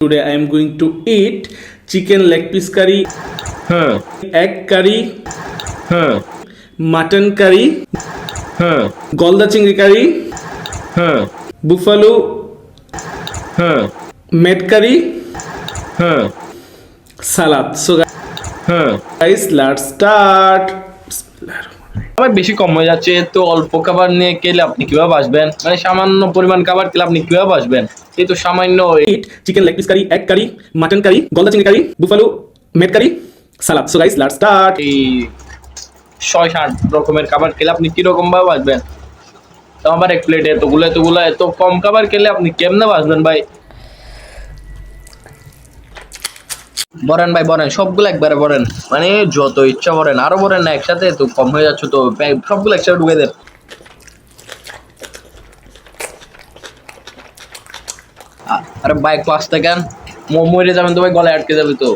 Today I am going to eat chicken leg piece curry, egg curry, mutton curry, golda chingri curry, buffalo meat curry, salad. So guys, let's start. খাবার বেশি কম হয়ে যাচ্ছে, তো অল্প খাবার নিয়ে খেলে আপনি কিভাবে বাঁচবেন? মানে সামান্য পরিমাণ খাবার খেলে আপনি কিভাবে বাঁচবেন? এই তো সামান্য Eat chicken leg piece curry, egg curry, mutton curry, golda chingri curry, buffalo meat curry, salad. So guys, let's start. এই ৬-৭ রকমের খাবার খেলে আপনি কিরকম ভাবে বাঁচবেন? তো আবার এক প্লেটে এতগুলো এত কম খাবার খেলে আপনি কেমনে বাঁচবেন ভাই? বলেন ভাই, বলেন সবগুলো একবারে বলেন, মানে যত ইচ্ছা বলেন, আরো বলেন না, একসাথে তো কম হয়ে যাচ্ছে, তো সবগুলো একসাথে ঢুকে দেন। আরে ভাই একটু আসতে গান, মরে যাবেন তো ভাই, গলায় আটকে যাবে তো।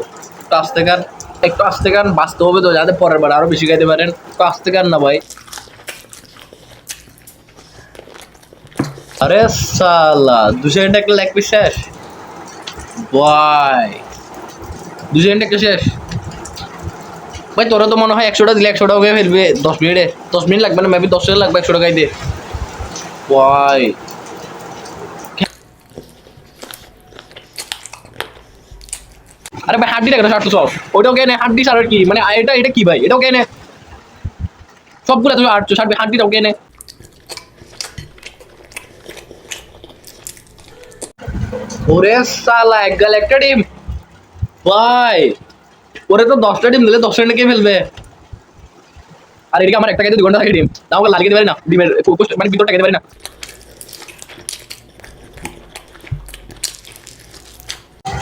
একটু আসতে গান, একটু আসতে গান, বাঁচতে হবে তো, যাতে পরের বার আরো বেশি খাইতে পারেন। একটু আসতে গান না ভাই। আরে সালা 2 সেকেন্ড একটা লেগ পিস শেষ ভাই, 2 সেকেন্ড একটা শেষ ভাই। তোরা তো মনে হয় 100টা দিলে 100 টাকা ফেলবে 10 মিনিটে। 10 মিনিট লাগবে না, মেবি 10 সেকেন্ড লাগবে 100 টাকায় দিয়ে ভাই। আরে ভাই হাড্ডি টাকা 700 সব, ওইটাও কেনে হাড্ডি সার কি, মানে এটা কি ভাই, এটাও কেনে সবগুলো তুমি 860 হাড্ডিটাও কেনে। ওরে সালা এক গাল একটা ডিম ভাই, ওরে তো 10টা ডিম দিলে 10 সেকেন্ডে কে ফেলবে? আর এদিকে আমার একটা খাইতে 2 ঘন্টা লাগে ডিম, তাও আমাকে লাগিয়ে দিতে পারি না ডিমের মানে ভিতরটা খেতে পারি না।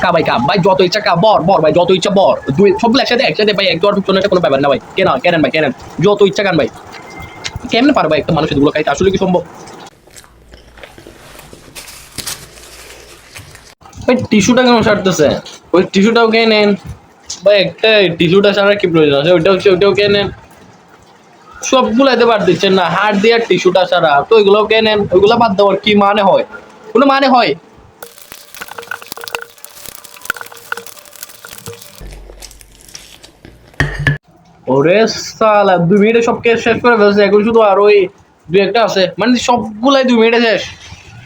কা ভাই যত ইচ্ছা কা, বর ভাই যত ইচ্ছা বর, দুই সবগুলো একসাথে ভাই, এক দুয়ার পিছনে কোনো ব্যাপার না ভাই। কেনেন ভাই কেনেন, যত ইচ্ছা খান ভাই। কেমনে পারবে একটা মানুষ এগুলো খাইতে, আসলে কি সম্ভব? ভাই টিস্যুটা কেন সারতেছে? ওই টিস্যুটাও কে নেন ভাই, একটা টিস্যুটা সারার কি প্রয়োজন আছে? ওইটাও কে নেন। সবগুলো এতে বাদ দিচ্ছেন না, হাড় দিয়ে টিস্যুটা সারা, তো ওইগুলোও কে নেন। ওইগুলো বাদ দেওয়ার কি মানে হয়? কোনো মানে হয়? ওরে সালা 2 মিনিটে সব কেস শেষ করে ফেলছে, এখন শুধু আর ওই 2-1টা আছে, মানে সবগুলাই 2 মিনিটে শেষ।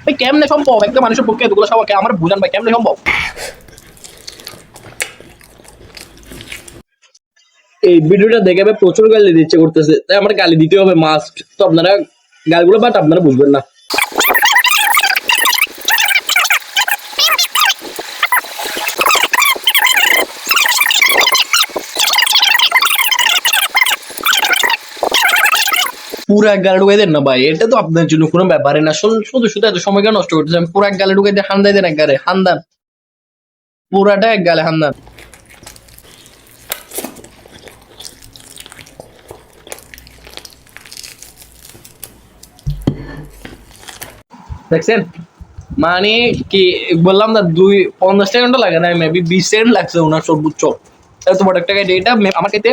ভাই কেমনে সম্ভব একটা মানুষের পক্ষে এতগুলো সব? আমার বুঝান ভাই কেমনে সম্ভব? এই ভিডিওটা দেখে ভাই প্রচুর গালি দিতে ইচ্ছে করতেছে, তাই আমার গালি দিতে হবে মাস্ট। তো আপনারা গালগুলো বাট আপনারা বুঝবেন না। পুরো এক গালে ঢুকাই দেন না ভাই, এটা তো আপনার জন্য কোনো ব্যাপারে না। শুধু শুধু এত সময় কেন নষ্ট করতেছেন? পুরো এক গালে ঢুকাই দিয়ে হান্দাই দেন, এক গালে হান্দান, পুরাটা এক গালে হান্দান। দেখছেন মানে কি বললাম না, 50 সেকেন্ডও লাগে না, মেবি 20 সেকেন্ড লাগছে ওনার সর্বোচ্চ। এত বড় একটা গাড়ি, এটা আমার ক্ষেত্রে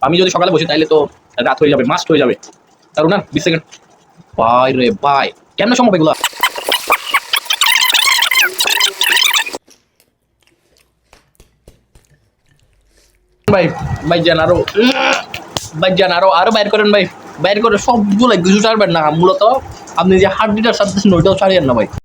আমি যদি সকালে বসি তাহলে তো রাত হয়ে যাবে, মাস্ট হয়ে যাবে। আর ওনার 20 সেকেন্ড ভাই রে ভাই, কেন সম্ভব এগুলা? ভাই আরো বাইর করেন ভাই, বাইর করে সবগুলো কিছু ছাড়বেন না। মূলত আপনি যে হাড্ডিটার সাথে ওইটাও ছাড়িয়েন না ভাই।